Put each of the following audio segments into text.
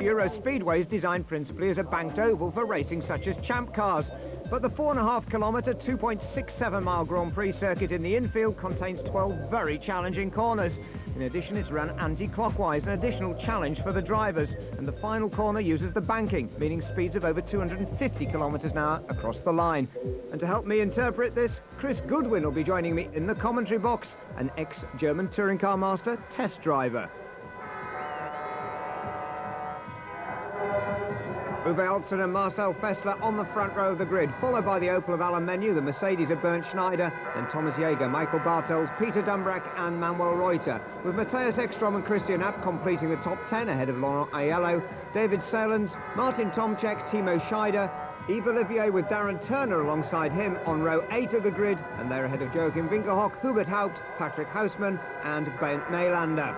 Euro Speedway is designed principally as a banked oval for racing such as Champ cars. But the 4.5-kilometre, 2.67-mile Grand Prix circuit in the infield contains 12 very challenging corners. In addition, it's run anti-clockwise, an additional challenge for the drivers. And the final corner uses the banking, meaning speeds of over 250 kilometres an hour across the line. And to help me interpret this, Chris Goodwin will be joining me in the commentary box, an ex-German touring car master test driver. Uwe Altzen and Marcel Fessler on the front row of the grid, followed by the Opel of Alain Menu, the Mercedes of Bernd Schneider, then Thomas Jaeger, Michael Bartels, Peter Dumbreck and Manuel Reuter, with Matthias Ekstrom and Christian Abt completing the top 10 ahead of Laurent Aiello, David Seylens, Martin Tomczyk, Timo Scheider, Yves Olivier with Darren Turner alongside him on row 8 of the grid, and they're ahead of Joachim Winkelhock, Hubert Haupt, Patrick Hausmann and Bernd Mailander.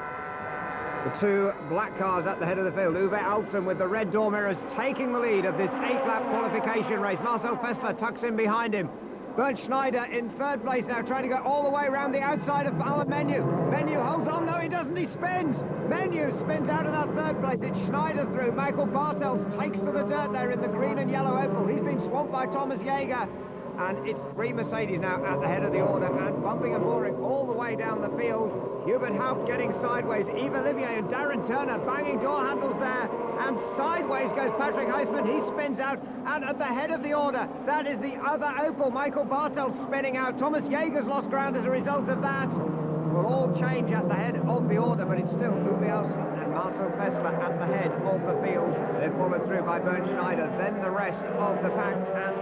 The two black cars at the head of the field. Uwe Altzen with the red door mirrors taking the lead of this 8-lap qualification race. Marcel Fessler tucks in behind him. Bernd Schneider in third place now, trying to go all the way around the outside of Alain Menu. Menu holds on, no he doesn't, he spins. Menu spins out of that third place. It's Schneider through. Michael Bartels takes to the dirt there in the green and yellow Opel. He's been swamped by Thomas Jaeger. And it's three Mercedes now at the head of the order and bumping and boring all the way down the field. Hubert Haupt getting sideways. Yves Olivier and Darren Turner banging door handles there. And sideways goes Patrick Hausmann. He spins out. And at the head of the order, that is the other Opel. Michael Bartels spinning out. Thomas Jaeger's lost ground as a result of that. Will all change at the head of the order, but it's still Uwe Altzen and Marcel Fessler at the head of the field. They're followed through by Bernd Schneider, then the rest of the pack. And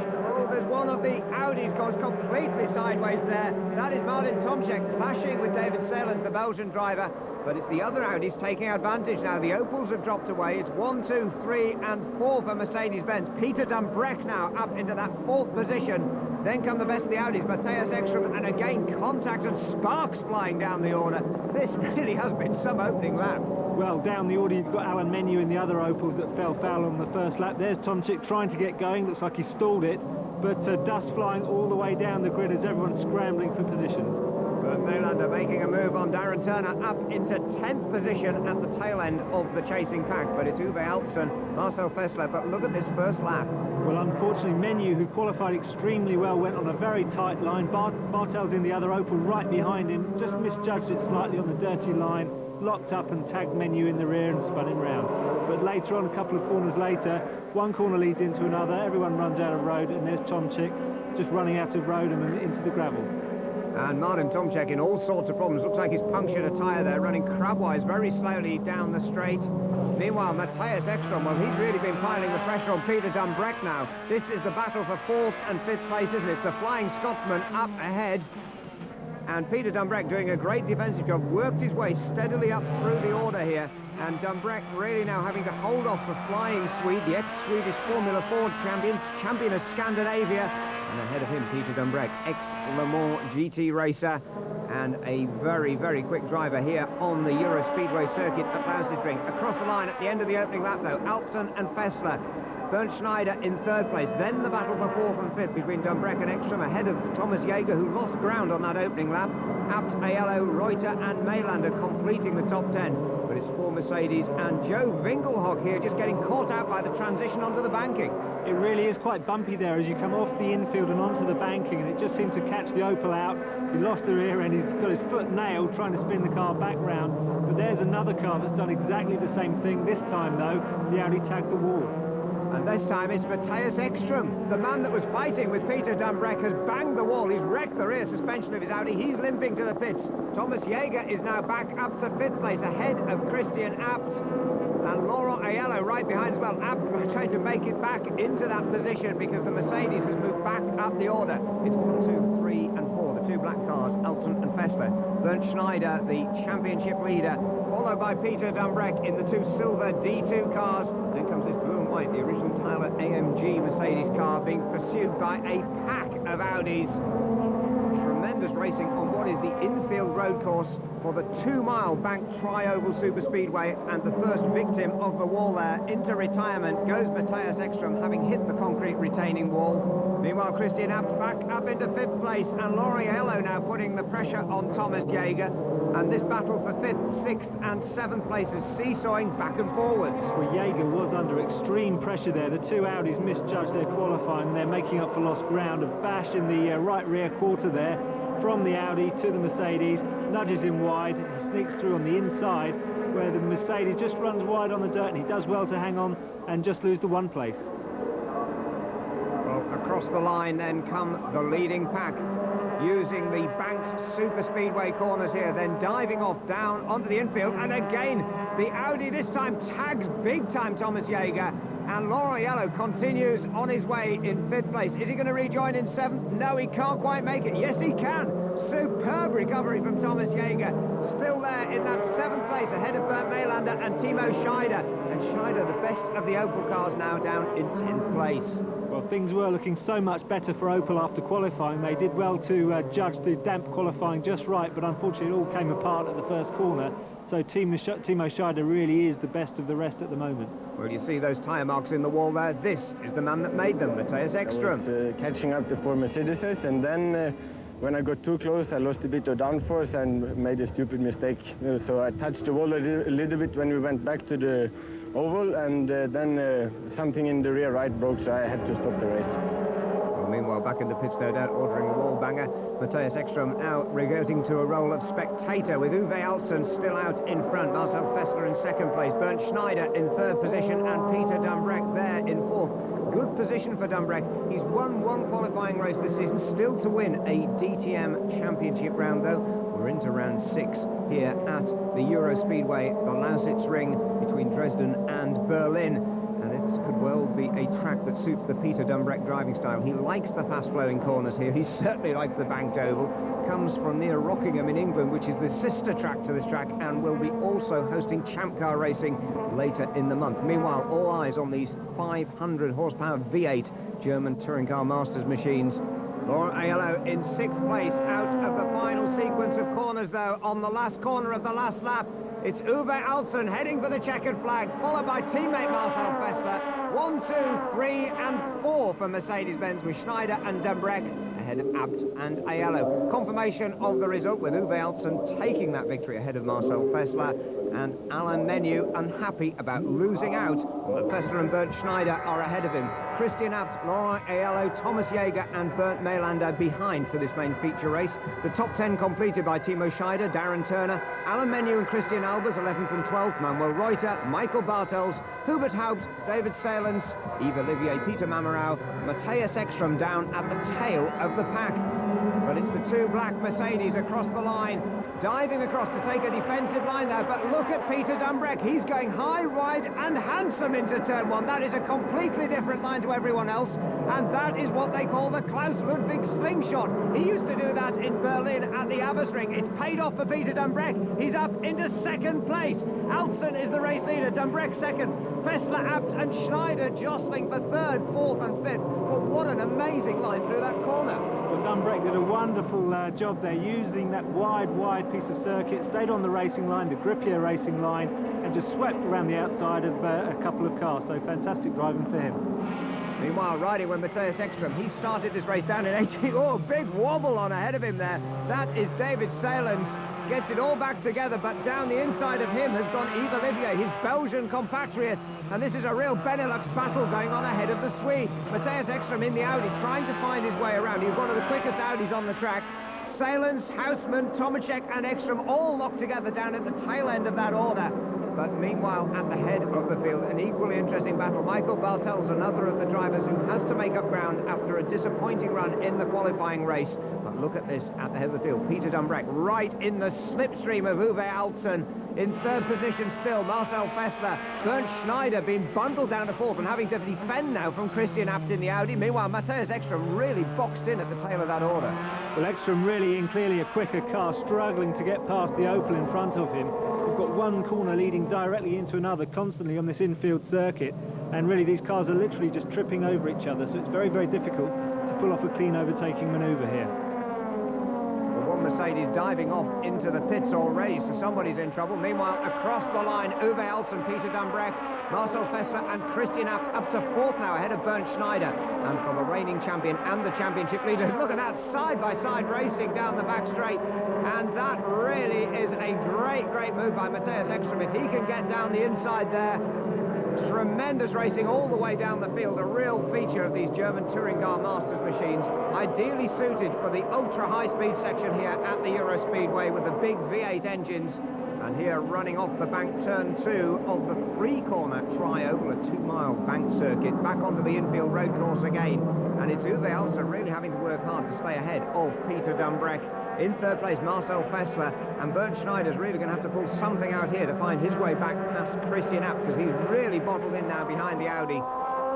there's one of the Audis goes completely sideways there. That is Martin Tomczyk clashing with David Seylens, the Belgian driver. But it's the other Audis taking advantage now. The Opels have dropped away. It's 1, 2, 3 and 4 for Mercedes-Benz. Peter Dumbreck now up into that 4th position. Then come the best of the Audis, Matthias Ekstrom, and again contact and sparks flying down the order. This really has been some opening lap. Well, down the order you've got Alain Menu in the other Opels that fell foul on the first lap. There's Tomczyk trying to get going, looks like he stalled it, but dust flying all the way down the grid as everyone's scrambling for positions. Bernd Mailander making a move on Darren Turner up into 10th position at the tail end of the chasing pack, but it's Uwe Altzen, Marcel Fessler, but look at this first lap. Well, unfortunately, Menu, who qualified extremely well, went on a very tight line. Bartels in the other Opel right behind him, just misjudged it slightly on the dirty line, locked up and tagged Menu in the rear and spun him round. But later on, a couple of corners later, one corner leads into another, everyone runs out of road, and there's Tomczyk just running out of road and into the gravel. And Martin Tomczyk in all sorts of problems. Looks like he's punctured a tyre there, running crabwise very slowly down the straight. Meanwhile, Matthias Ekstrom, well, he's really been piling the pressure on Peter Dumbreck now. This is the battle for 4th and 5th place, isn't it? It's the Flying Scotsman up ahead. And Peter Dumbreck doing a great defensive job, worked his way steadily up through the order here. And Dumbreck really now having to hold off the Flying Swede, the ex-Swedish Formula Ford champion of Scandinavia. And ahead of him, Peter Dumbreck, ex-Le Mans GT racer, and a very, very quick driver here on the Euro Speedway circuit at Lausitzring. Across the line at the end of the opening lap, though, Altzen and Fessler. Bernd Schneider in 3rd place. Then the battle for 4th and 5th between Dumbreck and Ekstrom, ahead of Thomas Jaeger, who lost ground on that opening lap. Abt, Aiello, Reuter and Mailander completing the top 10. But it's 4 Mercedes and Joe Winkelhock here just getting caught out by the transition onto the banking. It really is quite bumpy there as you come off the infield and onto the banking, and it just seemed to catch the Opel out. He lost the rear end, he's got his foot nailed trying to spin the car back round. But there's another car that's done exactly the same thing. This time, though, the Audi tagged the wall. And this time it's Matthias Ekstrom, the man that was fighting with Peter Dumbreck, has banged the wall. He's wrecked the rear suspension of his Audi. He's limping to the pits. Thomas Jaeger is now back up to 5th place, ahead of Christian Abt. And Laurent Aiello right behind as well. Abt trying to make it back into that position because the Mercedes has moved back up the order. It's 1, 2, 3 and 4, the two black cars, Altzen and Fessler. Bernd Schneider, the championship leader, followed by Peter Dumbreck in the two silver D2 cars. Then comes this blue and white, the original Tyler AMG Mercedes car, being pursued by a pack of Audis. Tremendous racing on what is the infield road course for the 2-mile banked Tri-Oval Superspeedway, and the first victim of the wall there into retirement goes Matthias Ekstrom, having hit the concrete retaining wall. Meanwhile, Christian Abt back up into 5th place, and Laurent Aiello now putting the pressure on Thomas Jaeger. And this battle for 5th, 6th and 7th places seesawing back and forwards. Well, Jaeger was under extreme pressure there. The two Audis misjudged their qualifying. They're making up for lost ground. A bash in the right rear quarter there from the Audi to the Mercedes, nudges him wide, he sneaks through on the inside where the Mercedes just runs wide on the dirt, and he does well to hang on and just lose the 1 place. Well, across the line then come the leading pack, using the banked super speedway corners here, then diving off down onto the infield, and again the Audi this time tags big time Thomas Jaeger, and Laurent Aiello continues on his way in 5th place. Is he going to rejoin in 7th? No, he can't quite make it. Yes, he can. Superb recovery from Thomas Jaeger, still there in that 7th place ahead of Bernd Maylander and Timo Scheider, and Scheider, the best of the Opel cars, now down in 10th place. Well, things were looking so much better for Opel after qualifying. They did well to judge the damp qualifying just right, but unfortunately it all came apart at the first corner. So Timo Scheider really is the best of the rest at the moment. Well, you see those tyre marks in the wall there. This is the man that made them, Matthias Ekstrom. I was catching up the 4 Mercedeses, and then when I got too close, I lost a bit of downforce and made a stupid mistake. So I touched the wall a little bit when we went back to the oval, and then something in the rear right broke, so I had to stop the race. Well, meanwhile, back in the pits, no doubt, ordering a wall banger. Matthias Ekstrom now reverting to a role of spectator, with Uwe Alsen still out in front, Marcel Fessler in 2nd place, Bernd Schneider in 3rd position, and Peter Dumbreck there in 4th. Good position for Dumbreck. He's won 1 qualifying race this season, still to win a DTM championship round, though. We're into round 6 here at the Euro Speedway, the Lausitz Ring between Dresden and Berlin. And it could well be a track that suits the Peter Dumbreck driving style. He likes the fast-flowing corners here. He certainly likes the banked oval. Comes from near Rockingham in England, which is the sister track to this track, and will be also hosting Champ Car racing later in the month. Meanwhile, all eyes on these 500 horsepower V8 German Touring Car Masters machines. Laurent Aiello in 6th place out of the final sequence of corners, though, on the last corner of the last lap. It's Uwe Alsen heading for the checkered flag, followed by teammate Marcel Fessler. 1, 2, 3 and 4 for Mercedes-Benz, with Schneider and Dumbreck ahead of Abt and Aiello. Confirmation of the result, with Uwe Alsen taking that victory ahead of Marcel Fessler, and Alain Menu unhappy about losing out. But Fessler and Bernd Schneider are ahead of him. Christian Abt, Laurent Aiello, Thomas Jaeger and Bernd Maylander behind for this main feature race. The top 10 completed by Timo Scheider, Darren Turner, Alain Menu and Christian Albers, 11th and 12th, Manuel Reuter, Michael Bartels, Hubert Haupt, David Salens, Yves Olivier, Peter Mamarau, Matthias Ekstrom down at the tail of the pack. But it's the 2 black Mercedes across the line, diving across to take a defensive line there. But look at Peter Dumbreck. He's going high, wide and handsome into turn 1. That is a completely different line to everyone else, and that is what they call the Klaus Ludwig slingshot. He used to do that in Berlin at the Abbasring. It's paid off for Peter Dumbreck. He's up into 2nd place. Alsen is the race leader, Dumbreck 2nd, Fessler, Abt and Schneider jostling for 3rd, 4th and 5th. But what an amazing line through that corner. Well, Dumbreck did a wonderful job there, using that wide piece of circuit, stayed on the racing line, the grippier racing line, and just swept around the outside of a couple of cars. So fantastic driving for him. Meanwhile, riding with Matthias Ekstrom, he started this race down in 18. Oh, big wobble on ahead of him there. That is David Salens. Gets it all back together, but down the inside of him has gone Yves Olivier, his Belgian compatriot. And this is a real Benelux battle going on ahead of the Swede. Matthias Ekstrom in the Audi, trying to find his way around. He's one of the quickest Audis on the track. Salens, Hausmann, Tomacek and Ekstrom all locked together down at the tail end of that order. But meanwhile, at the head of the field, an equally interesting battle. Michael Bartels, another of the drivers who has to make up ground after a disappointing run in the qualifying race. But look at this at the head of the field. Peter Dumbreck right in the slipstream of Uwe Alsen. In 3rd position still, Marcel Fessler. Bernd Schneider being bundled down to 4th and having to defend now from Christian Abt in the Audi. Meanwhile, Matthias Ekstrom really boxed in at the tail of that order. Well, Ekstrom really in clearly a quicker car, struggling to get past the Opel in front of him. We've got one corner leading directly into another constantly on this infield circuit, and really these cars are literally just tripping over each other, so it's very, very difficult to pull off a clean overtaking manoeuvre here. Well, one Mercedes diving off into the pits already, so somebody's in trouble. Meanwhile, across the line, Uwe Elsen, Peter Dumbreck, Marcel Fessler and Christian Abt up to fourth now, ahead of Bernd Schneider. And from the reigning champion and the championship leader, look at that side-by-side racing down the back straight. And that really is a great move by Matthias Ekstrom. If he can get down the inside there, tremendous racing all the way down the field, a real feature of these German Touring Car Masters machines, ideally suited for the ultra high-speed section here at the Euro Speedway with the big V8 engines. And here running off the bank, turn 2 of the 3-corner tri-oval, a 2-mile bank circuit, back onto the infield road course again. And it's Uwe Elsen really having to work hard to stay ahead of Peter Dumbreck. In third place, Marcel Fessler, and Bernd Schneider's really going to have to pull something out here to find his way back past Christian Abt, because he's really bottled in now behind the Audi.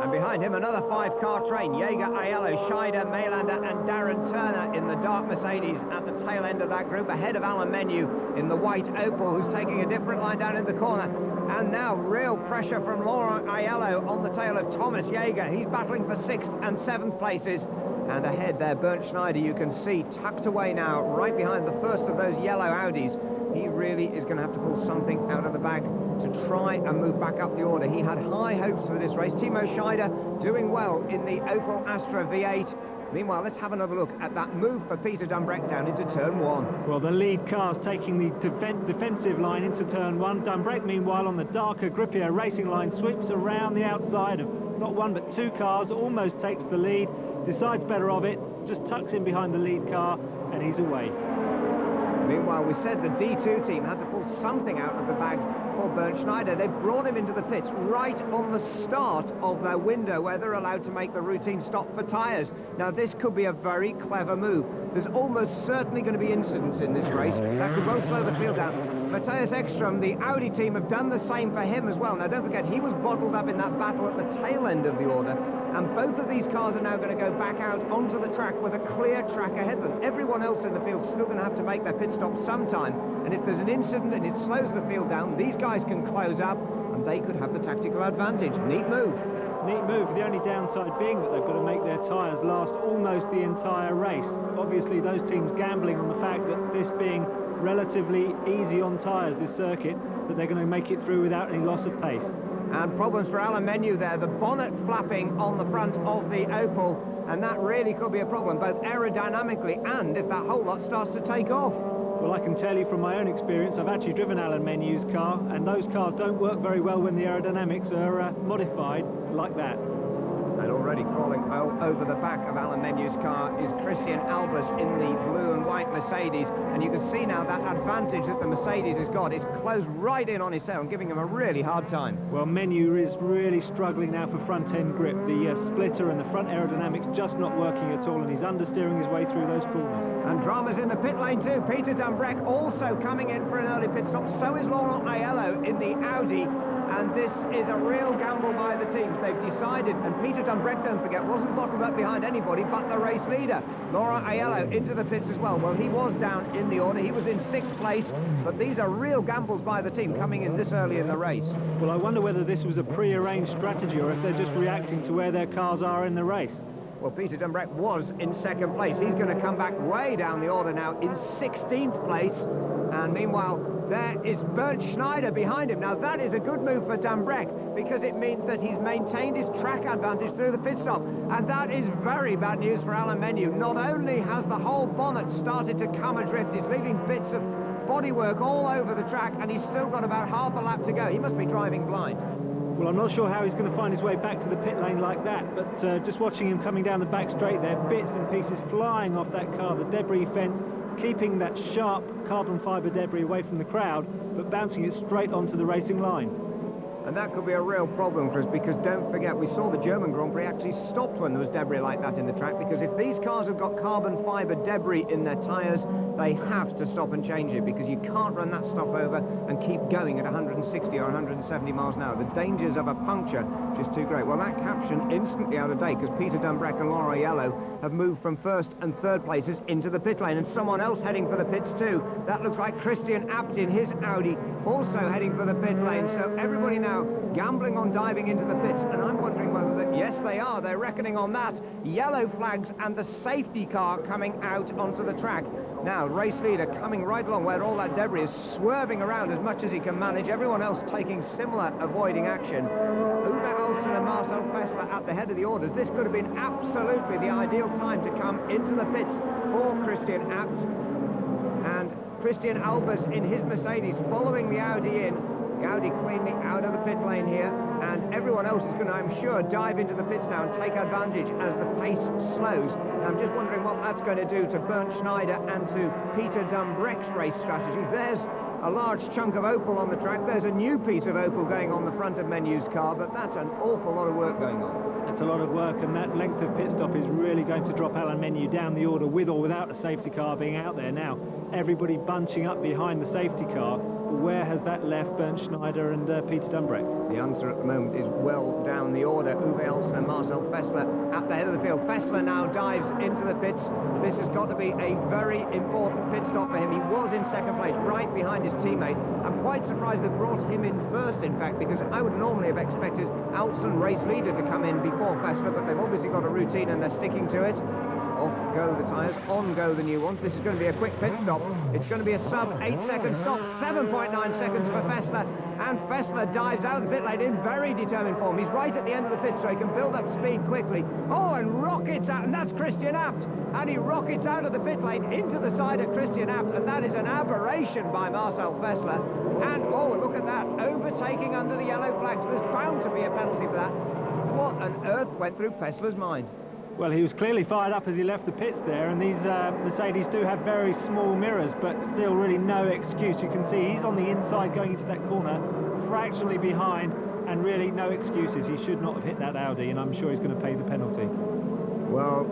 And behind him, another 5-car train, Jaeger, Aiello, Scheider, Mailander and Darren Turner in the dark Mercedes at the tail end of that group, ahead of Alan Menu in the white Opel, who's taking a different line down in the corner. And now real pressure from Laurent Aiello on the tail of Thomas Jaeger. He's battling for 6th and 7th places. And ahead there, Bernd Schneider, you can see, tucked away now, right behind the first of those yellow Audis. He really is going to have to pull something out of the bag to try and move back up the order. He had high hopes for this race. Timo Scheider doing well in the Opel Astra V8. Meanwhile, let's have another look at that move for Peter Dumbreck down into turn 1. Well, the lead car's taking the defensive line into turn 1. Dumbreck, meanwhile, on the darker, grippier racing line, sweeps around the outside of not one but 2 cars, almost takes the lead, decides better of it, just tucks in behind the lead car, and he's away. Meanwhile, we said the D2 team had to pull something out of the bag for Bernd Schneider. They brought him into the pits right on the start of their window where they're allowed to make the routine stop for tyres. Now, this could be a very clever move. There's almost certainly going to be incidents in this race. That could well slow the field down. Matthias Ekstrom, the Audi team, have done the same for him as well. Now, don't forget, he was bottled up in that battle at the tail end of the order. And both of these cars are now going to go back out onto the track with a clear track ahead of them. Everyone else in the field is still going to have to make their pit stop sometime. And if there's an incident and it slows the field down, these guys can close up and they could have the tactical advantage. Neat move. Neat move. The only downside being that they've got to make their tyres last almost the entire race. Obviously, those teams gambling on the fact that this being relatively easy on tyres, this circuit, that they're going to make it through without any loss of pace. And problems for Alan Menu there, the bonnet flapping on the front of the Opel, and that really could be a problem, both aerodynamically and if that whole lot starts to take off. Well, I can tell you from my own experience, I've actually driven Alan Menu's car, and those cars don't work very well when the aerodynamics are modified like that. And already crawling over the back of Alan Menu's car is Christian Albers in the blue and white Mercedes. And you can see now that advantage that the Mercedes has got. It's closed right in on his tail and giving him a really hard time. Well, Menu is really struggling now for front-end grip. The splitter and the front aerodynamics just not working at all, and he's understeering his way through those corners. And drama's in the pit lane too. Peter Dumbreck also coming in for an early pit stop. So is Laurent Aiello in the Audi. And this is a real gamble by the teams. They've decided, and Peter Dumbreck, don't forget, wasn't bottled up behind anybody but the race leader. Laurent Aiello into the pits as well. Well, he was down in the order. He was in 6th place, but these are real gambles by the team coming in this early in the race. Well, I wonder whether this was a pre-arranged strategy or if they're just reacting to where their cars are in the race. Well, Peter Dumbreck was in 2nd place. He's going to come back way down the order now in 16th place. And meanwhile, there is Bernd Schneider behind him. Now, that is a good move for Dumbreck because it means that he's maintained his track advantage through the pit stop. And that is very bad news for Alan Menu. Not only has the whole bonnet started to come adrift, it's leaving bits of bodywork all over the track, and he's still got about half a lap to go. He must be driving blind. Well, I'm not sure how he's going to find his way back to the pit lane like that, but just watching him coming down the back straight there, bits and pieces flying off that car, the debris fence, keeping that sharp carbon fibre debris away from the crowd, but bouncing it straight onto the racing line. And that could be a real problem for us, because don't forget, we saw the German Grand Prix actually stopped when there was debris like that in the track, because if these cars have got carbon fibre debris in their tyres, they have to stop and change it, because you can't run that stuff over and keep going at 160 or 170 miles an hour. The dangers of a puncture just too great. Well, that caption instantly out of date, because Peter Dumbreck and Laurent Aiello have moved from 1st and 3rd places into the pit lane, and someone else heading for the pits too. That looks like Christian Abt in his Audi, also heading for the pit lane. So everybody now gambling on diving into the pits, and I'm wondering whether that, yes, they are. They're reckoning on that. Yellow flags and the safety car coming out onto the track. Now, race leader coming right along where all that debris is, swerving around as much as he can manage. Everyone else taking similar avoiding action. Uwe Olsen and Marcel Fessler at the head of the orders. This could have been absolutely the ideal time to come into the pits for Christian Abt. And Christian Albers in his Mercedes following the Audi in. Audi cleanly out of the pit lane here, and everyone else is going to, I'm sure, dive into the pits now and take advantage as the pace slows. And I'm just wondering what that's going to do to Bernd Schneider and to Peter Dumbreck's race strategy. There's a large chunk of Opel on the track. There's a new piece of Opel going on the front of Menu's car, but that's an awful lot of work going on. That's a lot of work, and that length of pit stop is really going to drop Alain Menu down the order with or without a safety car being out there. Now, everybody bunching up behind the safety car. Where has that left Bernd Schneider and Peter Dumbreck? The answer at the moment is well down the order. Uwe Olsen and Marcel Fessler at the head of the field. Fessler now dives into the pits. This has got to be a very important pit stop for him. He was in second place, right behind his teammate. I'm quite surprised they brought him in first, in fact, because I would normally have expected Olsen, race leader, to come in before Fessler, but they've obviously got a routine and they're sticking to it. Off go the tyres, on go the new ones. This is going to be a quick pit stop. It's going to be a sub 8-second stop, 7.9 seconds for Fessler, and Fessler dives out of the pit lane in very determined form. He's right at the end of the pit, so he can build up speed quickly. Oh, and rockets out, and that's Christian Abt, and he rockets out of the pit lane into the side of Christian Abt, and that is an aberration by Marcel Fessler. And oh, look at that, overtaking under the yellow flags. There's bound to be a penalty for that. What on earth went through Fessler's mind? Well, he was clearly fired up as he left the pits there, and these Mercedes do have very small mirrors, but still really no excuse. You can see he's on the inside going into that corner, fractionally behind, and really no excuses. He should not have hit that Audi, and I'm sure he's going to pay the penalty. Well,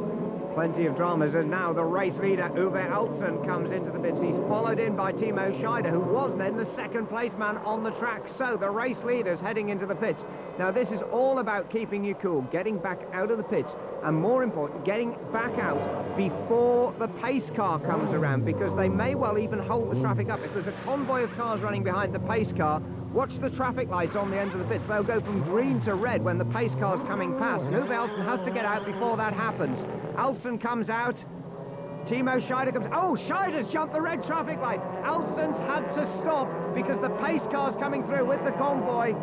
plenty of dramas, and now the race leader, Uwe Olsen, comes into the pits. He's followed in by Timo Scheider, who was then the second place man on the track. So the race leader's heading into the pits. Now this is all about keeping you cool, getting back out of the pits, and more important, getting back out before the pace car comes around, because they may well even hold the traffic up. If there's a convoy of cars running behind the pace car, watch the traffic lights on the end of the pits. They'll go from green to red when the pace car's coming past. Uwe Olsen has to get out before that happens. Olsen comes out. Timo Scheider comes. Oh, Scheider's jumped the red traffic light. Olsen's had to stop because the pace car's coming through with the convoy.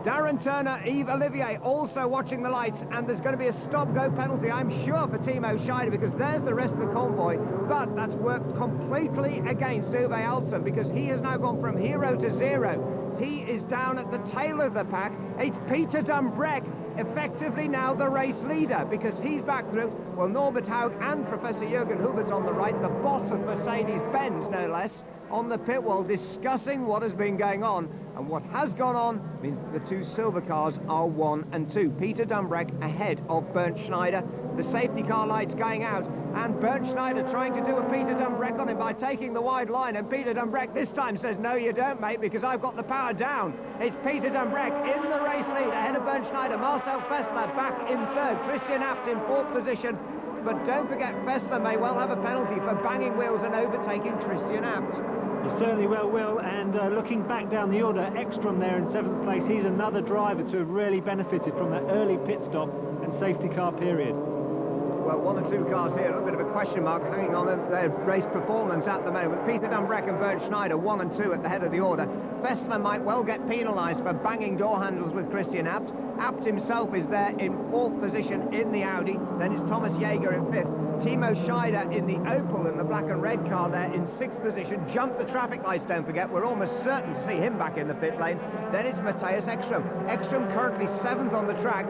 Darren Turner, Yves Olivier also watching the lights, and there's going to be a stop-go penalty, I'm sure, for Timo Scheider, because there's the rest of the convoy. But that's worked completely against Uwe Olsen, because he has now gone from hero to zero. He is down at the tail of the pack. It's Peter Dumbreck, effectively now the race leader, because he's back through. Well, Norbert Haug and Professor Jürgen Hubert on the right, the boss of Mercedes-Benz, no less, on the pit wall discussing what has been going on. And what has gone on means that the two silver cars are 1 and 2. Peter Dumbreck ahead of Bernd Schneider. The safety car lights going out, and Bernd Schneider trying to do a Peter Dumbreck on him by taking the wide line, and Peter Dumbreck this time says, no you don't, mate, because I've got the power down. It's Peter Dumbreck in the race lead ahead of Bernd Schneider. Marcel Fessler back in third. Christian Abt in fourth position. But don't forget, Fessler may well have a penalty for banging wheels and overtaking Christian Abt. He certainly well will, and looking back down the order, Ekstrom there in 7th place. He's another driver to have really benefited from that early pit stop and safety car period. Well, 1 or 2 cars here, a little bit of a question mark hanging on their race performance at the moment. Peter Dumbreck and Bernd Schneider, 1 and 2 at the head of the order. Fessler might well get penalised for banging door handles with Christian Abt. Abt himself is there in 4th position in the Audi. Then it's Thomas Jaeger in 5th. Timo Scheider in the Opel in the black and red car there in 6th position. Jumped the traffic lights, don't forget. We're almost certain to see him back in the pit lane. Then it's Matthias Ekstrom. Ekstrom currently 7th on the track.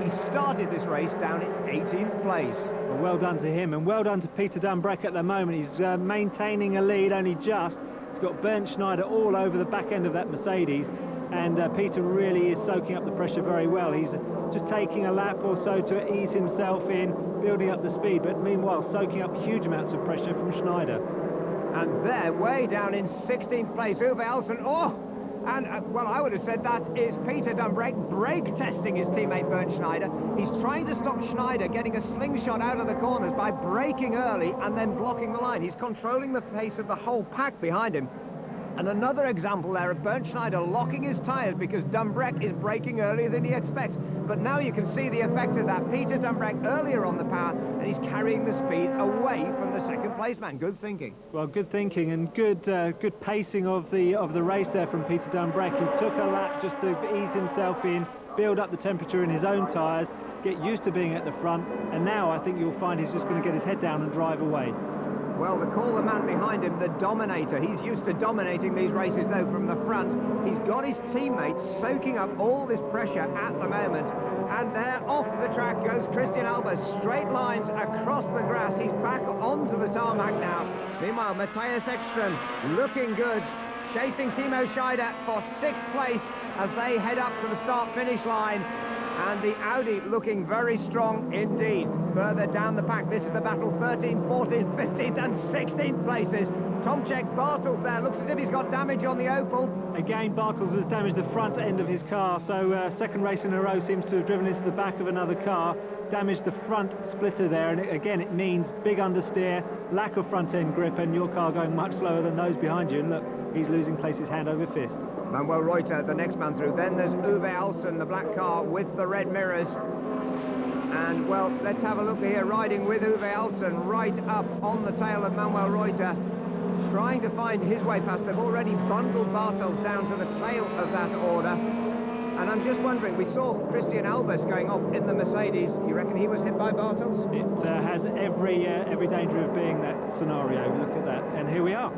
He started this race down in 18th place. Well done to him, and well done to Peter Dumbreck at the moment. He's maintaining a lead only just. He's got Bernd Schneider all over the back end of that Mercedes, and Peter really is soaking up the pressure very well. He's just taking a lap or so to ease himself in, building up the speed, but meanwhile soaking up huge amounts of pressure from Schneider. And there, way down in 16th place, Uwe Olsen. Oh! And, well, I would have said that is Peter Dumbreck brake testing his teammate Bernd Schneider. He's trying to stop Schneider getting a slingshot out of the corners by braking early and then blocking the line. He's controlling the pace of the whole pack behind him. And another example there of Bernd Schneider locking his tyres because Dumbreck is braking earlier than he expects. But now you can see the effect of that. Peter Dumbreck earlier on the power, and he's carrying the speed away from the second place man. Good thinking. Well, good thinking and good pacing of the race there from Peter Dumbreck. He took a lap just to ease himself in, build up the temperature in his own tyres, get used to being at the front, and now I think you'll find he's just going to get his head down and drive away. Well, the man behind him, the Dominator, he's used to dominating these races, though, from the front. He's got his teammates soaking up all this pressure at the moment. And there, off the track goes Christian Albers. Straight lines across the grass. He's back onto the tarmac now. Meanwhile, Matthias Ekström looking good, chasing Timo Scheider for 6th place as they head up to the start-finish line. And the Audi looking very strong indeed. Further down the pack, this is the battle, 13th, 14th, 15th and 16th places. Tomczek Bartels there, looks as if he's got damage on the Opel. Again, Bartels has damaged the front end of his car, so second race in a row seems to have driven into the back of another car, damaged the front splitter there, and again it means big understeer, lack of front end grip, and your car going much slower than those behind you. And look, he's losing places hand over fist. Manuel Reuter, the next man through. Then there's Uwe Alsen, the black car with the red mirrors. And, well, let's have a look here, riding with Uwe Alsen right up on the tail of Manuel Reuter, trying to find his way past. They've already bundled Bartels down to the tail of that order. And I'm just wondering, we saw Christian Albers going off in the Mercedes. You reckon he was hit by Bartels? It has every danger of being that scenario. Look at that. And here we are.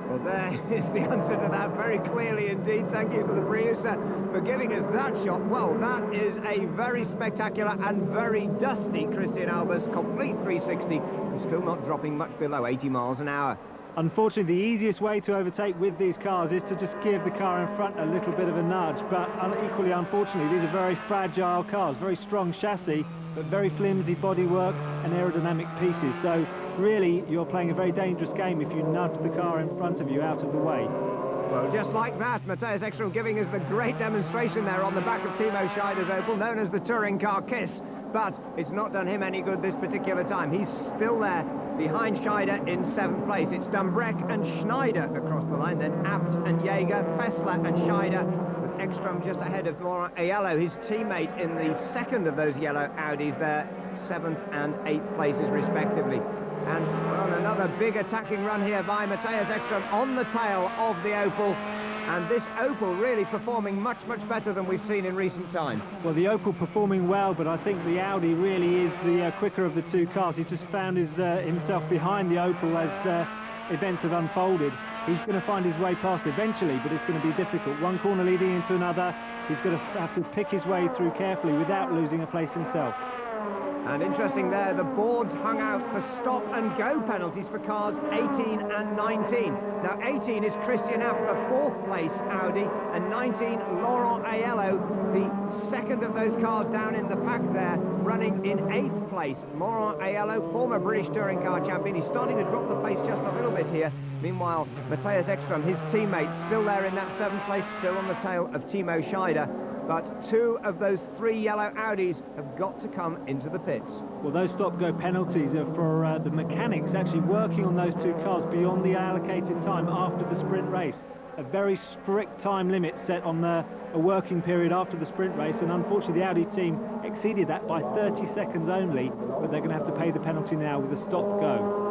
Well, there is the answer to that very clearly indeed. Thank you for the producer for giving us that shot. Well, that is a very spectacular and very dusty Christian Albers. Complete 360. He's still not dropping much below 80 miles an hour. Unfortunately, the easiest way to overtake with these cars is to just give the car in front a little bit of a nudge. But equally unfortunately, these are very fragile cars, very strong chassis, but very flimsy bodywork and aerodynamic pieces. So really, you're playing a very dangerous game if you nudge the car in front of you out of the way. Well, just like that, Matthias Ekström giving us the great demonstration there on the back of Timo Scheider's Opel, known as the touring car Kiss. But it's not done him any good this particular time. He's still there behind Scheider in 7th place. It's Dumbreck and Schneider across the line, then Abt and Jaeger, Fessler and Scheider, with Ekström just ahead of Laurent Aiello, his teammate in the second of those yellow Audis there, 7th and 8th places respectively. And, well, another big attacking run here by Matthias Ekström on the tail of the Opel. And this Opel really performing much, much better than we've seen in recent time. Well, the Opel performing well, but I think the Audi really is the quicker of the two cars. He just found himself behind the Opel as events have unfolded. He's going to find his way past eventually, but it's going to be difficult. One corner leading into another. He's going to have to pick his way through carefully without losing a place himself. And interesting there, the boards hung out for stop and go penalties for cars 18 and 19. Now 18 is Christian Abt, the 4th place Audi, and 19 Laurent Aiello, the second of those cars down in the pack there, running in 8th place. Laurent Aiello, former British touring car champion, he's starting to drop the pace just a little bit here. Meanwhile, Matthias Ekström, his teammate, still there in that 7th place, still on the tail of Timo Scheider. But 2 of those 3 yellow Audis have got to come into the pits. Well, those stop-go penalties are for the mechanics actually working on those 2 cars beyond the allocated time after the sprint race. A very strict time limit set on a working period after the sprint race, and unfortunately the Audi team exceeded that by 30 seconds only, but they're going to have to pay the penalty now with a stop-go.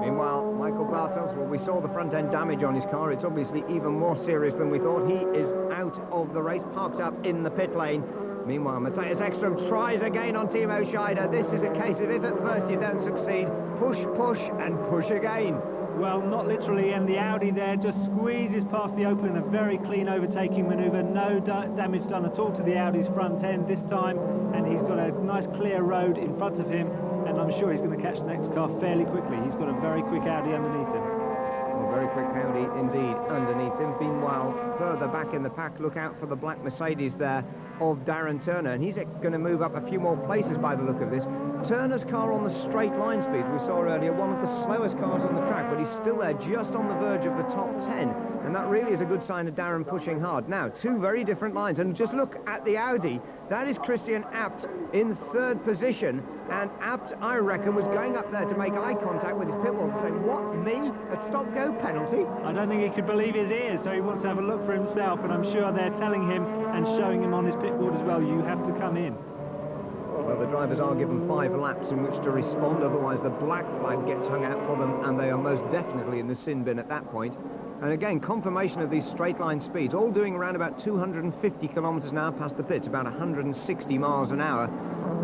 Meanwhile, Michael Bartels, well, we saw the front-end damage on his car. It's obviously even more serious than we thought. He is out of the race, parked up in the pit lane. Meanwhile, Matthias Ekström tries again on Timo Scheider. This is a case of if at first you don't succeed, push, push, and push again. Well, not literally, and the Audi there just squeezes past the Opel in a very clean overtaking manoeuvre. No damage done at all to the Audi's front end this time, and he's got a nice clear road in front of him, and I'm sure he's going to catch the next car fairly quickly. He's got a very quick Audi underneath him. Well, very quick Audi indeed underneath him. Meanwhile, further back in the pack, look out for the black Mercedes there of Darren Turner, and he's going to move up a few more places by the look of this. Turner's car on the straight line speed we saw earlier, one of the slowest cars on the track, but he's still there just on the verge of the top 10, and that really is a good sign of Darren pushing hard. Now, two very different lines, and just look at the Audi. That is Christian Abt in third position, and Abt, I reckon, was going up there to make eye contact with his pit wall to say, what, me? A stop-go penalty? I don't think he could believe his ears, so he wants to have a look for himself, and I'm sure they're telling him and showing him on his pit board as well, you have to come in. Well, the drivers are given 5 laps in which to respond, otherwise the black flag gets hung out for them, and they are most definitely in the sin bin at that point. And again, confirmation of these straight line speeds, all doing around about 250 kilometres an hour past the pits, about 160 miles an hour.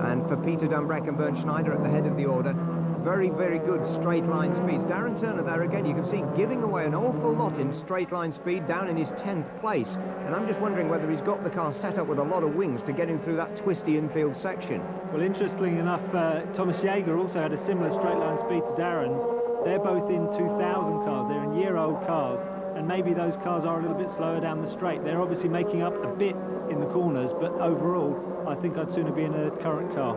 And for Peter Dumbreck and Bernd Schneider at the head of the order, very, very good straight line speeds. Darren Turner there again, you can see giving away an awful lot in straight line speed, down in his 10th place. And I'm just wondering whether he's got the car set up with a lot of wings to get him through that twisty infield section. Well, interestingly enough, Thomas Jaeger also had a similar straight line speed to Darren's. They're both in 2000 cars, they're in year-old cars, and maybe those cars are a little bit slower down the straight. They're obviously making up a bit in the corners, but overall, I think I'd sooner be in a current car.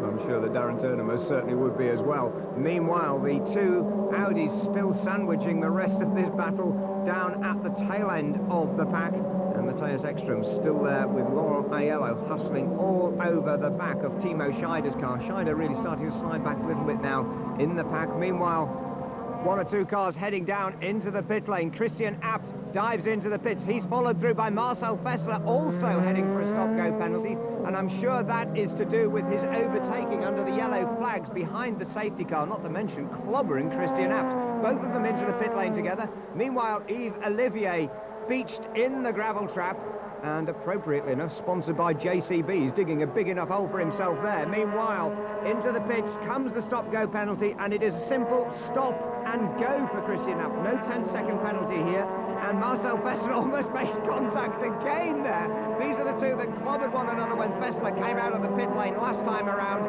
I'm sure that Darren Turner most certainly would be as well. Meanwhile, the two Audis still sandwiching the rest of this battle down at the tail end of the pack. And Matthias Ekström still there with Laurent Aiello hustling all over the back of Timo Scheider's car. Scheider really starting to slide back a little bit now in the pack. Meanwhile, 1 or 2 cars heading down into the pit lane. Christian Abt dives into the pits. He's followed through by Marcel Fessler, also heading for a stop-go penalty. And I'm sure that is to do with his overtaking under the yellow flags behind the safety car, not to mention clobbering Christian Abt. Both of them into the pit lane together. Meanwhile, Yves Olivier beached in the gravel trap, and appropriately enough sponsored by JCB. He's digging a big enough hole for himself there. Meanwhile, into the pits comes the stop-go penalty, and it is a simple stop and go for Christian Abt. No 10-second penalty here, and Marcel Fessler almost makes contact again there. These are the two that clobbered one another when Fessler came out of the pit lane last time around.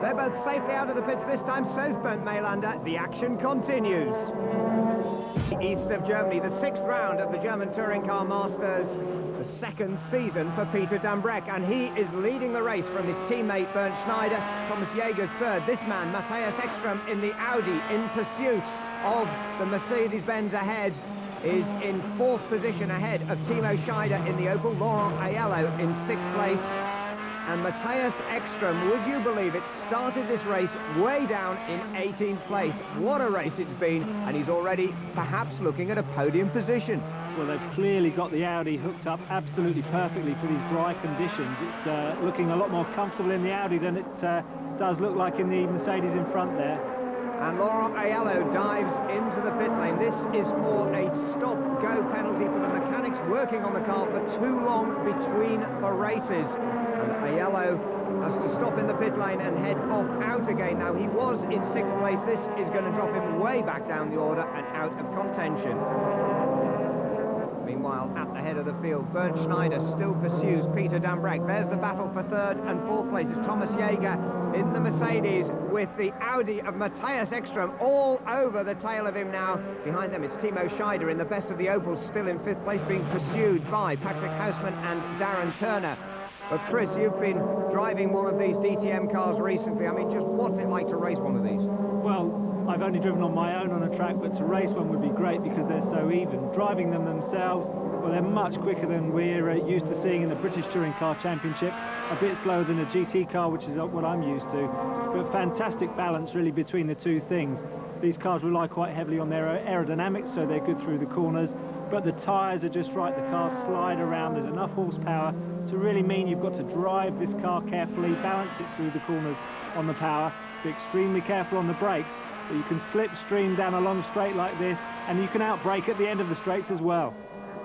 They're both safely out of the pits this time, so's Bernd Maylander. The action continues. East of Germany, the 6th round of the German Touring Car Masters, the 2nd season for Peter Dumbreck, and he is leading the race from his teammate Bernd Schneider. Thomas Jaeger's 3rd. This man, Matthias Ekström, in the Audi in pursuit of the Mercedes-Benz ahead, is in 4th position ahead of Timo Scheider in the Opel. Laurent Aiello in 6th place. And Matthias Ekström, would you believe it, started this race way down in 18th place. What a race it's been, and he's already perhaps looking at a podium position. Well, they've clearly got the Audi hooked up absolutely perfectly for these dry conditions. It's looking a lot more comfortable in the Audi than it does look like in the Mercedes in front there. And Laurent Aiello dives into the pit lane. This is for a stop-go penalty for the mechanics working on the car for too long between the races. And Aiello has to stop in the pit lane and head off out again. Now, he was in 6th place. This is going to drop him way back down the order and out of contention. Meanwhile, at the head of the field, Bernd Schneider still pursues Peter Dumbreck. There's the battle for 3rd and 4th places. Thomas Jaeger in the Mercedes with the Audi of Matthias Ekström all over the tail of him now. Behind them, it's Timo Scheider in the best of the Opels, still in 5th place, being pursued by Patrick Hausmann and Darren Turner. But Chris, you've been driving one of these DTM cars recently. I mean, just what's it like to race one of these? Well, I've only driven on my own on a track, but to race one would be great because they're so even. Driving them themselves, well, they're much quicker than we're used to seeing in the British Touring Car Championship. A bit slower than a GT car, which is what I'm used to. But fantastic balance, really, between the two things. These cars rely quite heavily on their aerodynamics, so they're good through the corners. But the tyres are just right. The cars slide around. There's enough horsepower to really mean you've got to drive this car carefully, balance it through the corners on the power, be extremely careful on the brakes. But you can slipstream down a long straight like this, and you can outbrake at the end of the straights as well.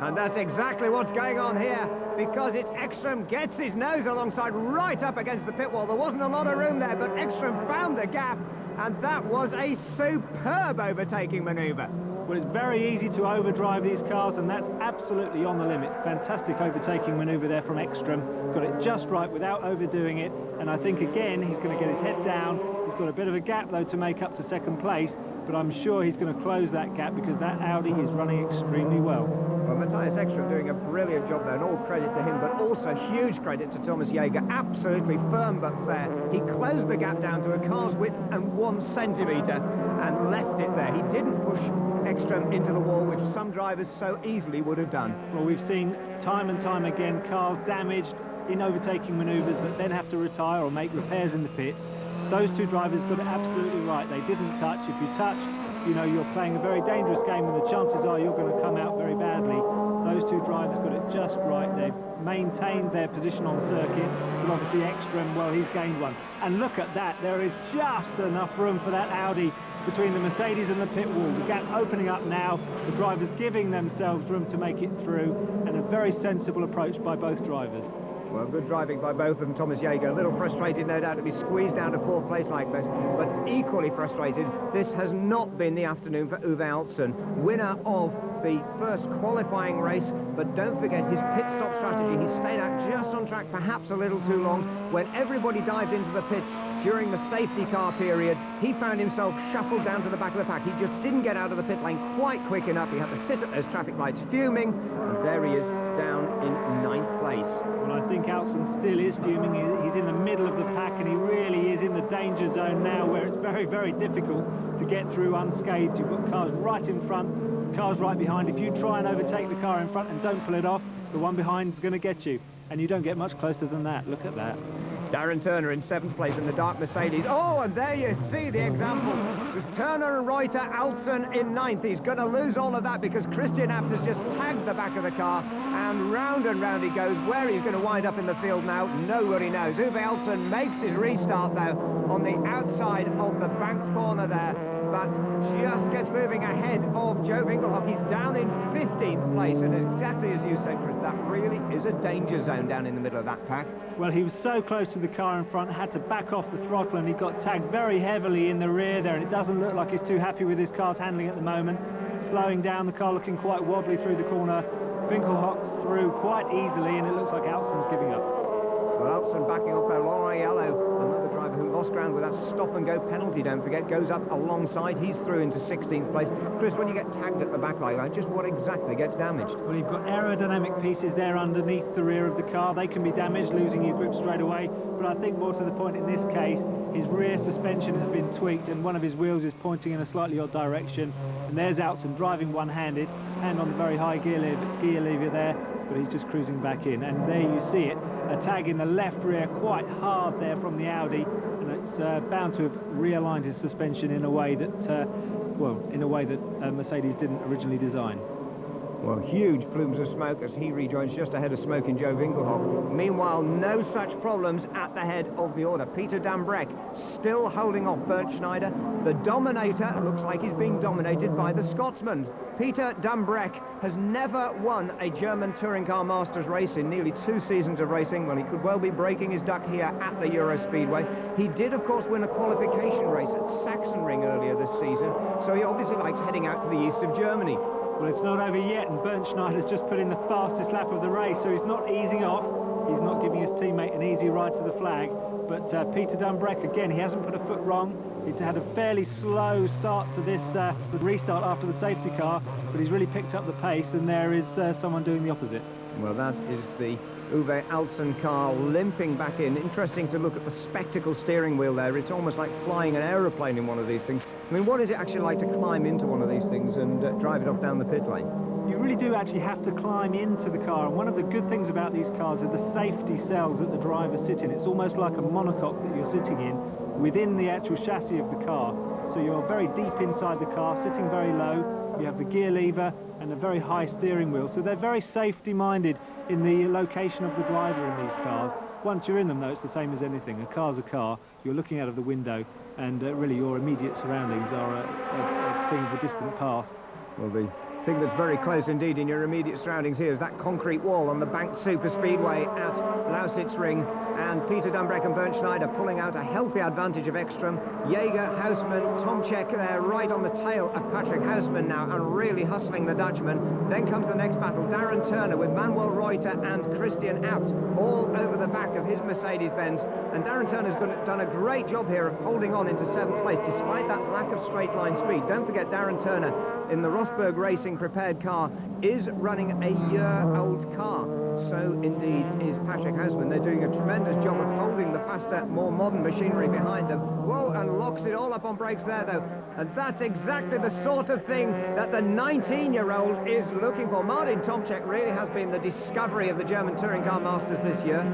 And that's exactly what's going on here, because it's Ekström gets his nose alongside right up against the pit wall. There wasn't a lot of room there, but Ekström found the gap, and that was a superb overtaking manoeuvre. Well, it's very easy to overdrive these cars, and that's absolutely on the limit. Fantastic overtaking manoeuvre there from Ekström. Got it just right without overdoing it, and I think, again, he's going to get his head down. He's got a bit of a gap, though, to make up to 2nd place, but I'm sure he's going to close that gap because that Audi is running extremely well. Well, Matthias Ekstrom doing a brilliant job there, and all credit to him, but also huge credit to Thomas Jaeger. Absolutely firm but fair. He closed the gap down to a car's width and 1 centimetre and left it there. He didn't push Ekstrom into the wall, which some drivers so easily would have done. Well, we've seen time and time again cars damaged in overtaking manoeuvres that then have to retire or make repairs in the pits. Those two drivers got it absolutely right. They didn't touch. If you touch, you know you're playing a very dangerous game, and the chances are you're going to come out very badly. Those two drivers got it just right. They've maintained their position on the circuit, but obviously Ekstrom, well, he's gained one. And look at that, there is just enough room for that Audi between the Mercedes and the pit wall. The gap opening up now, the drivers giving themselves room to make it through, and a very sensible approach by both drivers. Well, good driving by both of them. Thomas Jaeger, a little frustrated, no doubt, to be squeezed down to 4th place like this, but equally frustrated, this has not been the afternoon for Uwe Altsson, winner of the first qualifying race, but don't forget his pit stop strategy. He stayed out just on track, perhaps a little too long. When everybody dived into the pits during the safety car period, he found himself shuffled down to the back of the pack. He just didn't get out of the pit lane quite quick enough. He had to sit at those traffic lights fuming, and there he is down in 9th place. Well, I think Altsson still is fuming. He's in the middle of the pack, and he really is in the danger zone now, where it's very, very difficult to get through unscathed. You've got cars right in front, cars right behind. If you try and overtake the car in front and don't pull it off, the one behind is going to get you, and you don't get much closer than that. Look at that. Darren Turner in 7th place in the dark Mercedes. Oh, and there you see the example. It was Turner and Reuter, Altsson in 9th. He's going to lose all of that because Christian Abt has just tagged the back of the car, and round he goes. Where he's going to wind up in the field now, nobody knows. Uwe Altsson makes his restart, though, on the outside of the banked corner there, but just gets moving ahead of Joe Winkelhock. He's down in 15th place, and exactly as you said, Chris, that really is a danger zone down in the middle of that pack. Well, he was so close to the car in front, had to back off the throttle, and he got tagged very heavily in the rear there, and it doesn't look like he's too happy with his car's handling at the moment. Slowing down, the car looking quite wobbly through the corner. Winkelhock's through quite easily, and it looks like Altson's giving up. Well, Altsson backing off there. Laurent Yellow, another driver who lost ground with that stop-and-go penalty, don't forget, goes up alongside. He's through into 16th place. Chris, when you get tagged at the back like that, just what exactly gets damaged? Well, you've got aerodynamic pieces there underneath the rear of the car. They can be damaged, losing your grip straight away. But I think more to the point in this case, his rear suspension has been tweaked, and one of his wheels is pointing in a slightly odd direction. And there's Altsson driving one-handed, hand on the very high gear lever there, but he's just cruising back in. And there you see it, a tag in the left rear quite hard there from the Audi, and it's bound to have realigned his suspension in a way that, Mercedes didn't originally design. Well, huge plumes of smoke as he rejoins just ahead of smoking Joe Winkelhock. Meanwhile, no such problems at the head of the order. Peter Dambreck still holding off Bernd Schneider. The Dominator looks like he's being dominated by the Scotsman. Peter Dambreck has never won a German Touring Car Masters race in nearly 2 seasons of racing. Well, he could well be breaking his duck here at the Euro Speedway. He did, of course, win a qualification race at Sachsenring earlier this season, so he obviously likes heading out to the east of Germany. Well, it's not over yet, and Bernd Schneider's just put in the fastest lap of the race, so he's not easing off. He's not giving his teammate an easy ride to the flag. But Peter Dambreck, again, he hasn't put a foot wrong. He's had a fairly slow start to this restart after the safety car, but he's really picked up the pace, and there is someone doing the opposite. Well, that is the Uwe Altsson car limping back in. Interesting to look at the spectacle steering wheel there. It's almost like flying an aeroplane in one of these things. I mean, what is it actually like to climb into one of these things and drive it off down the pit lane? You really do actually have to climb into the car, and one of the good things about these cars are the safety cells that the drivers sit in. It's almost like a monocoque that you're sitting in within the actual chassis of the car. So you're very deep inside the car, sitting very low. You have the gear lever and a very high steering wheel. So they're very safety-minded in the location of the driver in these cars. Once you're in them, though, it's the same as anything. A car's a car. You're looking out of the window, and really your immediate surroundings are a thing of the distant past. Well, the thing that's very close indeed in your immediate surroundings here is that concrete wall on the banked super speedway at Lausitzring, and Peter Dambreck and Bernd Schneider pulling out a healthy advantage of Ekstrom. Jaeger, Hausmann, Tomczyk there right on the tail of Patrick Hausmann now, and really hustling the Dutchman. Then comes the next battle, Darren Turner with Manuel Reuter and Christian Abt all over the back of his Mercedes-Benz, and Darren Turner's done a great job here of holding on into 7th place despite that lack of straight line speed. Don't forget Darren Turner in the Rosberg Racing prepared car is running a year-old car. So indeed is Patrick Houseman. They're doing a tremendous job of holding the faster, more modern machinery behind them. Whoa, and locks it all up on brakes there, though. And that's exactly the sort of thing that the 19-year-old is looking for. Martin Tomczyk really has been the discovery of the German Touring Car Masters this year.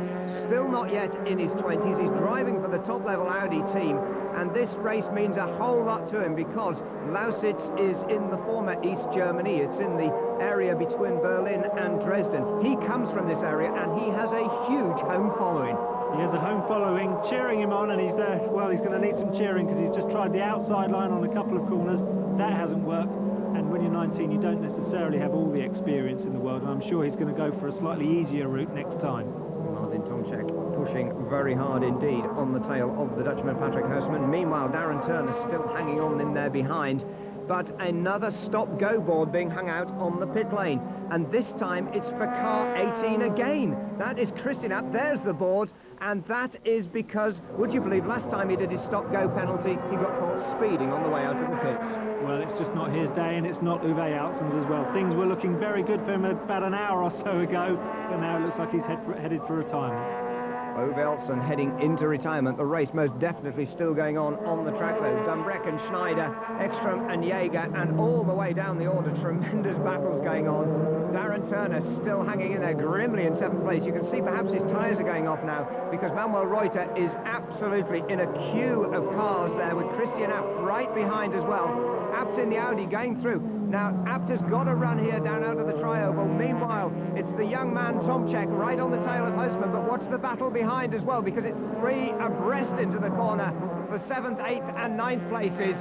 Still not yet in his 20s. He's driving for the top-level Audi team. And this race means a whole lot to him because Lausitz is in the former East Germany. It's in the area between Berlin and Dresden. He comes from this area and he has a huge home following. He has a home following cheering him on, and he's well, he's going to need some cheering because he's just tried the outside line on a couple of corners. That hasn't worked. And when you're 19, you don't necessarily have all the experience in the world. And I'm sure he's going to go for a slightly easier route next time. Martin Tomczyk pushing very hard indeed on the tail of the Dutchman Patrick Houseman. Meanwhile, Darren Turner still hanging on in there behind. But another stop-go board being hung out on the pit lane. And this time it's for car 18 again. That is Christian Abt. There's the board. And that is because, would you believe, last time he did his stop-go penalty, he got caught speeding on the way out of the pits. Well, it's just not his day, and it's not Uwe Altson's as well. Things were looking very good for him about an hour or so ago, but now it looks like he's headed for retirement. Uwe Altson heading into retirement. The race most definitely still going on the track though. Dumbreck and Schneider, Ekstrom and Jaeger, and all the way down the order, tremendous battles going on. Darren Turner still hanging in there grimly in 7th place. You can see perhaps his tyres are going off now because Manuel Reuter is absolutely in a queue of cars there with Christian Abt right behind as well. Abt in the Audi going through. Now, Abt has got to run here down out of the tri-oval. Meanwhile, it's the young man Tomczyk right on the tail of Houseman, but watch the battle behind as well because it's 3 abreast into the corner for 7th, 8th and 9th places.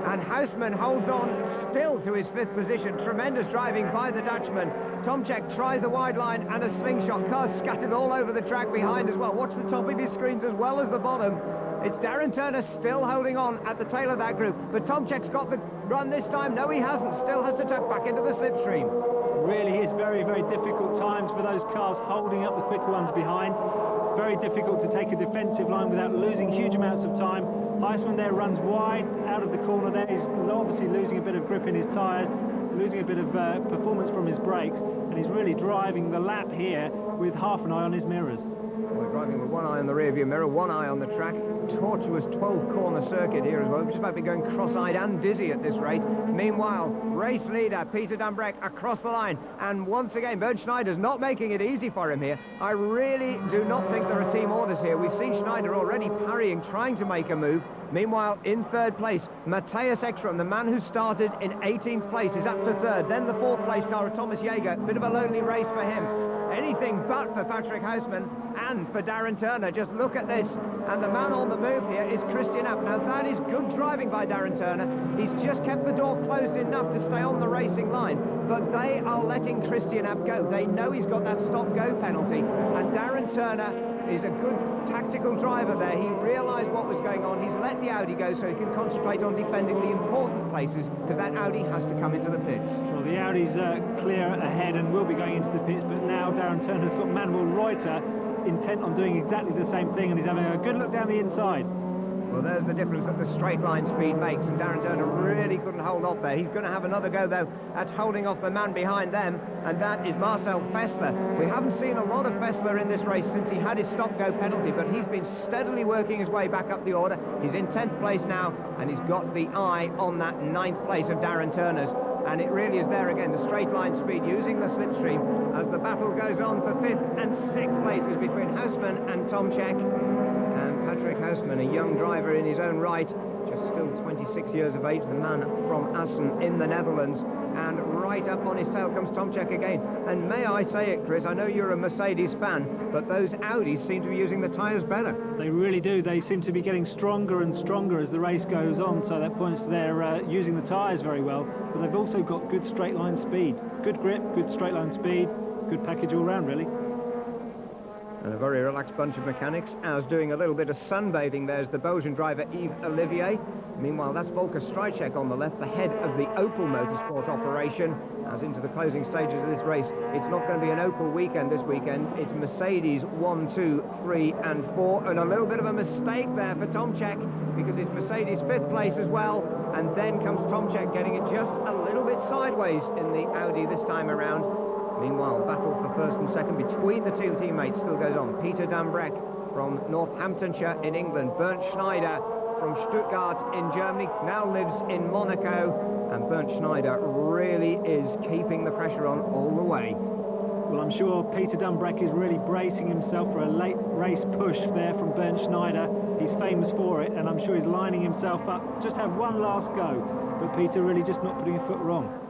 And Houseman holds on still to his 5th position. Tremendous driving by the Dutchman. Tomczyk tries a wide line and a slingshot. Cars scattered all over the track behind as well. Watch the top of his screens as well as the bottom. It's Darren Turner still holding on at the tail of that group. But Tomczyk's got the run this time. No, he hasn't. Still has to tuck back into the slipstream. Really is very, very difficult times for those cars holding up the quick ones behind. Very difficult to take a defensive line without losing huge amounts of time. Houseman there runs wide out of the corner there. He's obviously losing a bit of grip in his tyres, losing a bit of performance from his brakes, and he's really driving the lap here with half an eye on his mirrors. We're driving with one eye on the rearview mirror, one eye on the track. Tortuous 12-corner circuit here as well. We've just about been going cross-eyed and dizzy at this rate. Meanwhile, race leader Peter Dumbreck across the line. And once again, Bernd Schneider's not making it easy for him here. I really do not think there are team orders here. We've seen Schneider already parrying, trying to make a move. Meanwhile, in 3rd place, Matthias Ekstrom, the man who started in 18th place, is up to 3rd. Then the 4th place car of Thomas Jaeger. Bit of a lonely race for him. Anything but for Patrick Houseman and for Darren Turner. Just look at this. And the man on the move here is Christian Abt. Now that is good driving by Darren Turner. He's just kept the door closed enough to stay on the racing line. But they are letting Christian Abt go. They know he's got that stop-go penalty. And Darren Turner is a good tactical driver there. He realised what was going on. He's let the Audi go so he can concentrate on defending the important places because that Audi has to come into the pits. Well, the Audi's clear ahead and will be going into the pits, but now Darren Turner's got Manuel Reuter intent on doing exactly the same thing, and he's having a good look down the inside. Well, there's the difference that the straight line speed makes, and Darren Turner really couldn't hold off there. He's going to have another go, though, at holding off the man behind them, and that is Marcel Fessler. We haven't seen a lot of Fessler in this race since he had his stop-go penalty, but he's been steadily working his way back up the order. He's in 10th place now, and he's got the eye on that 9th place of Darren Turner's. And it really is there again, the straight line speed using the slipstream as the battle goes on for 5th and 6th places between Houseman and Tomczyk. And Patrick Houseman, a young driver in his own right, just still 26 years of age, the man from Assen in the Netherlands. And right up on his tail comes Tomczyk again. And may I say it, Chris, I know you're a Mercedes fan, but those Audis seem to be using the tyres better. They really do. They seem to be getting stronger and stronger as the race goes on, so that points to their using the tyres very well. But they've also got good straight line speed. Good grip, good straight line speed, good package all round, really. And a very relaxed bunch of mechanics, as doing a little bit of sunbathing. There's the Belgian driver Yves Olivier. Meanwhile, that's Volker Strycek on the left, the head of the Opel Motorsport operation. As into the closing stages of this race, it's not going to be an Opel weekend this weekend. It's Mercedes 1, 2, 3 and 4. And a little bit of a mistake there for Tomczyk, because it's Mercedes 5th place as well. And then comes Tomczyk getting it just a little bit sideways in the Audi this time around. Meanwhile, battle for first and second between the two teammates still goes on. Peter Dambreck from Northamptonshire in England. Bernd Schneider from Stuttgart in Germany, now lives in Monaco. And Bernd Schneider really is keeping the pressure on all the way. Well, I'm sure Peter Dambreck is really bracing himself for a late race push there from Bernd Schneider. He's famous for it, and I'm sure he's lining himself up. Just have one last go, but Peter really just not putting a foot wrong.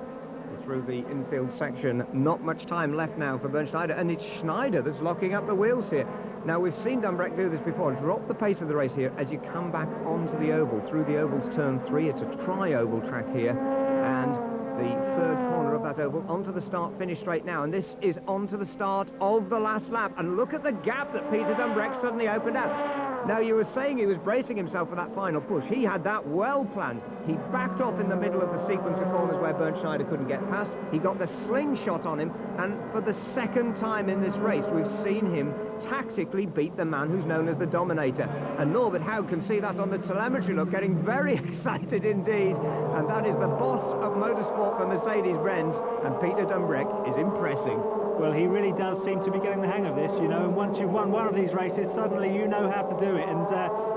Through the infield section, not much time left now for Bernd Schneider, and it's Schneider that's locking up the wheels here. Now, we've seen Dambreck do this before, drop the pace of the race here as you come back onto the oval, through the oval's turn 3. It's a tri-oval track here, and the third corner of that oval onto the start-finish straight now, and this is onto the start of the last lap. And look at the gap that Peter Dambreck suddenly opened up. Now, you were saying he was bracing himself for that final push. He had that well planned. He backed off in the middle of the sequence of corners where Bernd Schneider couldn't get past. He got the slingshot on him, and for the second time in this race, we've seen him tactically beat the man who's known as the Dominator. And Norbert Haug can see that on the telemetry look, getting very excited indeed. And that is the boss of motorsport for Mercedes-Benz, and Peter Dambreck is impressing. Well, he really does seem to be getting the hang of this, you know, and once you've won one of these races, suddenly you know how to do it. And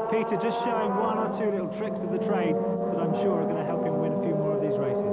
Peter just showing one or two little tricks of the trade that I'm sure are going to help him win a few more of these races.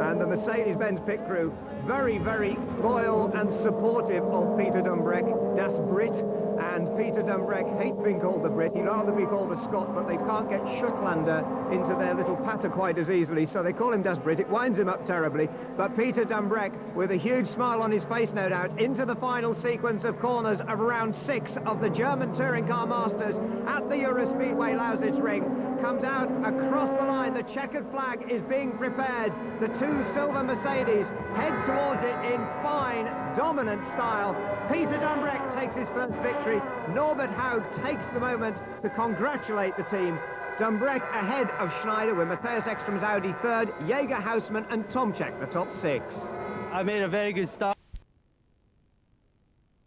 And the Mercedes-Benz pit crew, very, very loyal and supportive of Peter Dambreck, Das Brit. And Peter Dambreck hates being called the Brit. He'd rather be called the Scot, but they can't get Schuttlander into their little patter quite as easily, so they call him Das Brit. It winds him up terribly. But Peter Dambreck, with a huge smile on his face, no doubt, into the final sequence of corners of round 6 of the German Touring Car Masters at the Eurospeedway Lausitzring. Comes out across the line. The checkered flag is being prepared. The two silver Mercedes head towards it in fine, dominant style. Peter Dambreck takes his first victory. Norbert Haug takes the moment to congratulate the team. Dambreck ahead of Schneider, with Matthias Ekstrom's Audi third, Jaeger, Hausmann and Tomczyk the top 6. I made a very good start.